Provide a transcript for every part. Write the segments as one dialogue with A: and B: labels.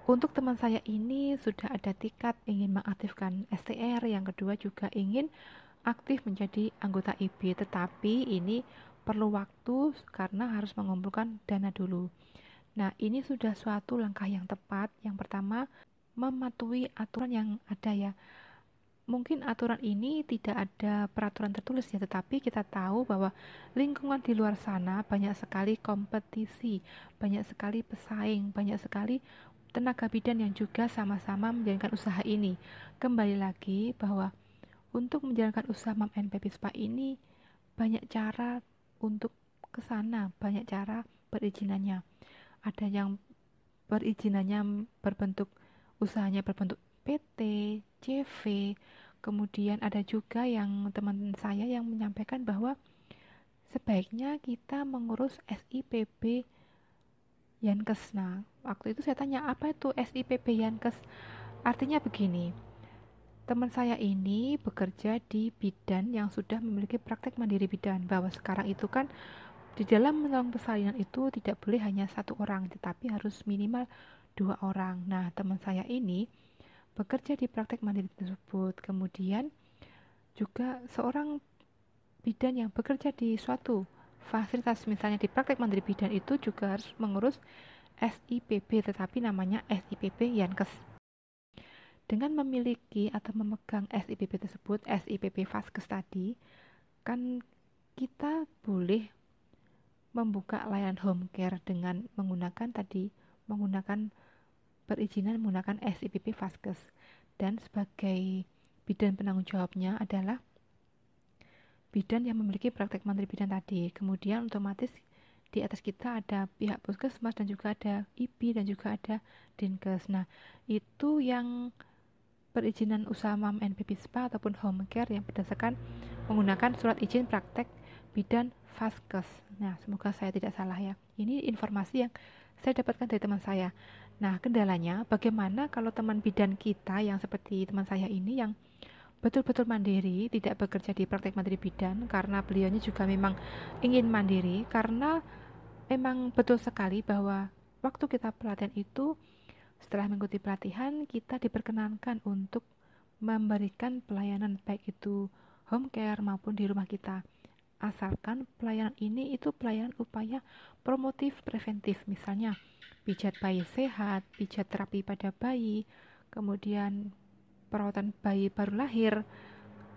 A: Untuk teman saya ini sudah ada tiket ingin mengaktifkan STR, yang kedua juga ingin aktif menjadi anggota IB, tetapi ini perlu waktu karena harus mengumpulkan dana dulu. Nah, ini sudah suatu langkah yang tepat. Yang pertama, mematuhi aturan yang ada ya. Mungkin aturan ini tidak ada peraturan tertulis ya, tetapi kita tahu bahwa lingkungan di luar sana banyak sekali kompetisi, banyak sekali pesaing, banyak sekali tenaga bidan yang juga sama-sama menjalankan usaha ini. Kembali lagi bahwa untuk menjalankan usaha Mam NP Spa ini banyak cara untuk ke sana, banyak cara perizinannya. Ada yang perizinannya berbentuk usahanya berbentuk PT, CV, kemudian ada juga yang teman saya yang menyampaikan bahwa sebaiknya kita mengurus SIPB Yankes. Nah, waktu itu saya tanya apa itu SIPB Yankes? Artinya begini, teman saya ini bekerja di bidan yang sudah memiliki praktek mandiri bidan, bahwa sekarang itu kan di dalam menolong persalinan itu tidak boleh hanya satu orang, tetapi harus minimal dua orang. Nah, teman saya ini bekerja di praktek mandiri tersebut. Kemudian juga seorang bidan yang bekerja di suatu fasilitas, misalnya di praktek mandiri bidan itu juga harus mengurus SIPB, tetapi namanya SIPB Yankes. Dengan memiliki atau memegang SIPB tersebut, SIPB Vaskes tadi, kan kita boleh membuka layanan home care dengan menggunakan perizinan menggunakan SIPP Vaskes, dan sebagai bidan penanggung jawabnya adalah bidan yang memiliki praktek mandiri bidan tadi. Kemudian otomatis di atas kita ada pihak puskesmas dan juga ada IB dan juga ada Dinkes. Nah, itu yang perizinan usaha Mam NP Spa ataupun home care yang berdasarkan menggunakan surat izin praktek bidan Vaskes. Nah, semoga saya tidak salah ya. Ini informasi yang saya dapatkan dari teman saya. Nah, kendalanya bagaimana kalau teman bidan kita yang seperti teman saya ini yang betul-betul mandiri, tidak bekerja di praktek mandiri bidan, karena beliaunya juga memang ingin mandiri, karena memang betul sekali bahwa waktu kita pelatihan itu, setelah mengikuti pelatihan, kita diperkenankan untuk memberikan pelayanan baik itu home care maupun di rumah kita. Asalkan pelayanan ini itu pelayanan upaya promotif preventif, misalnya pijat bayi sehat, pijat terapi pada bayi, kemudian perawatan bayi baru lahir,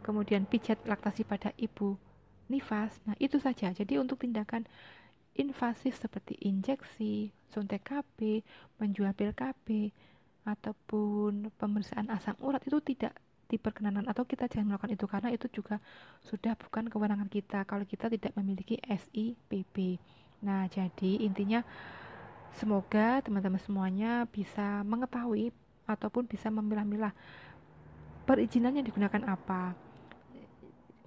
A: kemudian pijat laktasi pada ibu nifas. Nah, itu saja. Jadi untuk tindakan invasif seperti injeksi, suntik KB, menjual pil KB, ataupun pemeriksaan asam urat itu tidak diperkenankan, atau kita jangan melakukan itu karena itu juga sudah bukan kewenangan kita kalau kita tidak memiliki SIPB. Nah, jadi intinya semoga teman-teman semuanya bisa mengetahui ataupun bisa memilah-milah perizinan yang digunakan apa.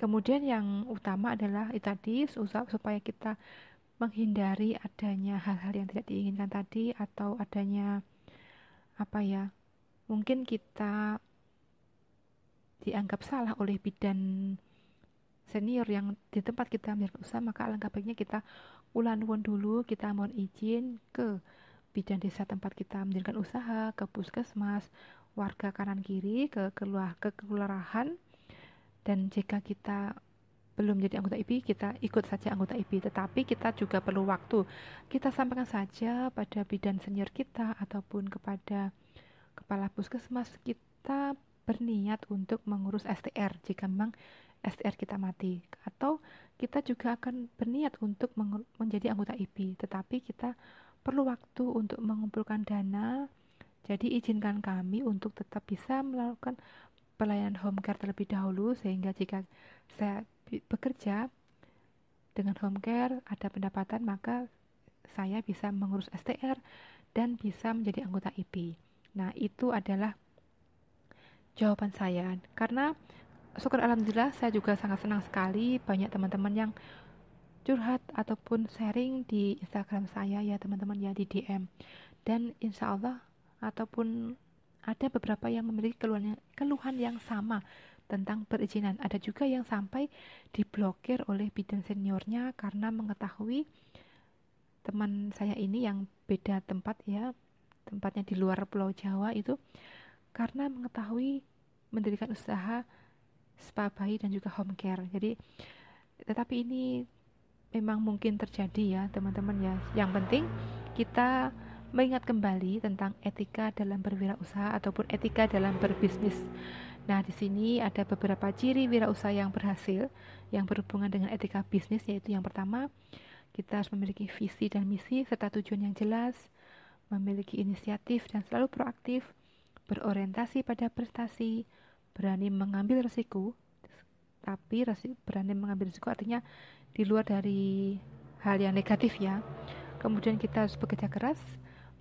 A: Kemudian yang utama adalah tadi supaya kita menghindari adanya hal-hal yang tidak diinginkan tadi, atau adanya apa ya, mungkin kita dianggap salah oleh bidan senior yang di tempat kita menjalankan usaha, maka alangkah baiknya kita ulan-ulan dulu, kita mohon izin ke bidan desa tempat kita menjalankan usaha, ke puskesmas, warga kanan kiri, ke kelurahan, dan jika kita belum jadi anggota IPI, kita ikut saja anggota IPI, tetapi kita juga perlu waktu. Kita sampaikan saja pada bidan senior kita ataupun kepada kepala puskesmas kita berniat untuk mengurus STR jika memang STR kita mati, atau kita juga akan berniat untuk menjadi anggota IPI, tetapi kita perlu waktu untuk mengumpulkan dana. Jadi izinkan kami untuk tetap bisa melakukan pelayanan home care terlebih dahulu, sehingga jika saya bekerja dengan home care ada pendapatan, maka saya bisa mengurus STR dan bisa menjadi anggota IPI. Nah, itu adalah jawaban saya. Karena syukur alhamdulillah saya juga sangat senang sekali banyak teman-teman yang curhat ataupun sharing di Instagram saya ya teman-teman ya, di DM. Dan insya Allah ataupun ada beberapa yang memiliki keluhan yang sama tentang perizinan. Ada juga yang sampai diblokir oleh bidan seniornya karena mengetahui teman saya ini yang beda tempat ya, tempatnya di luar Pulau Jawa itu karena mengetahui mendirikan usaha spa bayi dan juga home care. Jadi tetapi ini memang mungkin terjadi ya teman-teman ya. Yang penting kita mengingat kembali tentang etika dalam berwirausaha ataupun etika dalam berbisnis. Nah, di sini ada beberapa ciri wirausaha yang berhasil yang berhubungan dengan etika bisnis, yaitu yang pertama, kita harus memiliki visi dan misi serta tujuan yang jelas, memiliki inisiatif dan selalu proaktif, berorientasi pada prestasi, berani mengambil risiko. Tapi berani mengambil risiko artinya di luar dari hal yang negatif ya. Kemudian kita harus bekerja keras,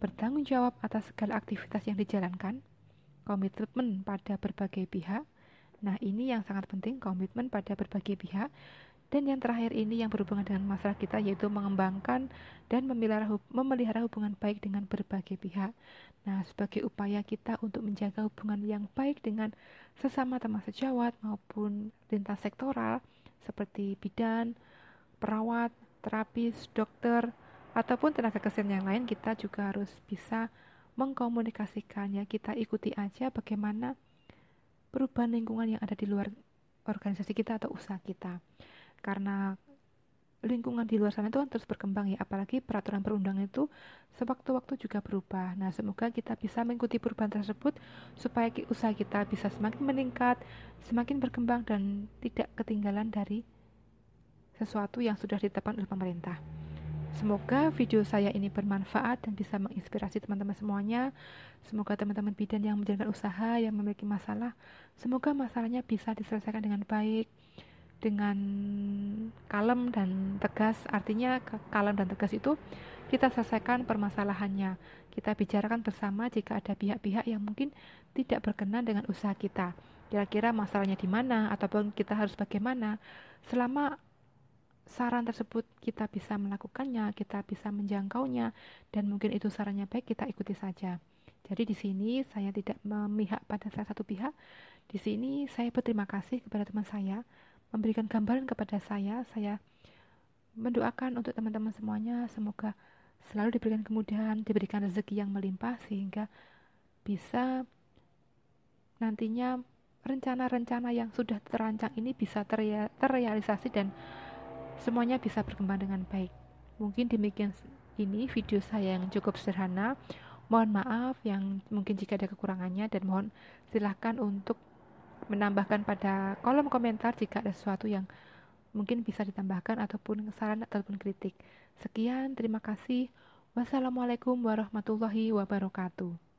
A: bertanggung jawab atas segala aktivitas yang dijalankan, komitmen pada berbagai pihak. Nah, ini yang sangat penting, komitmen pada berbagai pihak. Dan yang terakhir ini yang berhubungan dengan masalah kita, yaitu mengembangkan dan memelihara hubungan baik dengan berbagai pihak. Nah, sebagai upaya kita untuk menjaga hubungan yang baik dengan sesama teman sejawat maupun lintas sektoral seperti bidan, perawat, terapis, dokter, ataupun tenaga kesehatan yang lain, kita juga harus bisa mengkomunikasikannya. Kita ikuti aja bagaimana perubahan lingkungan yang ada di luar organisasi kita atau usaha kita. Karena lingkungan di luar sana itu kan terus berkembang ya, apalagi peraturan perundang itu sewaktu-waktu juga berubah. Nah, semoga kita bisa mengikuti perubahan tersebut supaya usaha kita bisa semakin meningkat, semakin berkembang dan tidak ketinggalan dari sesuatu yang sudah ditetapkan oleh pemerintah. Semoga video saya ini bermanfaat dan bisa menginspirasi teman-teman semuanya. Semoga teman-teman bidan yang menjalankan usaha yang memiliki masalah, semoga masalahnya bisa diselesaikan dengan baik, dengan kalem dan tegas. Artinya kalem dan tegas itu kita selesaikan permasalahannya. Kita bicarakan bersama jika ada pihak-pihak yang mungkin tidak berkenan dengan usaha kita. Kira-kira masalahnya di mana ataupun kita harus bagaimana. Selama saran tersebut kita bisa melakukannya, kita bisa menjangkaunya, dan mungkin itu sarannya baik, kita ikuti saja. Jadi di sini saya tidak memihak pada salah satu pihak. Di sini saya berterima kasih kepada teman saya, memberikan gambaran kepada saya. Saya mendoakan untuk teman-teman semuanya, semoga selalu diberikan kemudahan, diberikan rezeki yang melimpah, sehingga bisa nantinya rencana-rencana yang sudah terancang ini bisa terrealisasi dan semuanya bisa berkembang dengan baik. Mungkin demikian ini video saya yang cukup sederhana. Mohon maaf yang mungkin jika ada kekurangannya, dan mohon silahkan untuk menambahkan pada kolom komentar jika ada sesuatu yang mungkin bisa ditambahkan ataupun saran ataupun kritik. Sekian, terima kasih. Wassalamualaikum warahmatullahi wabarakatuh.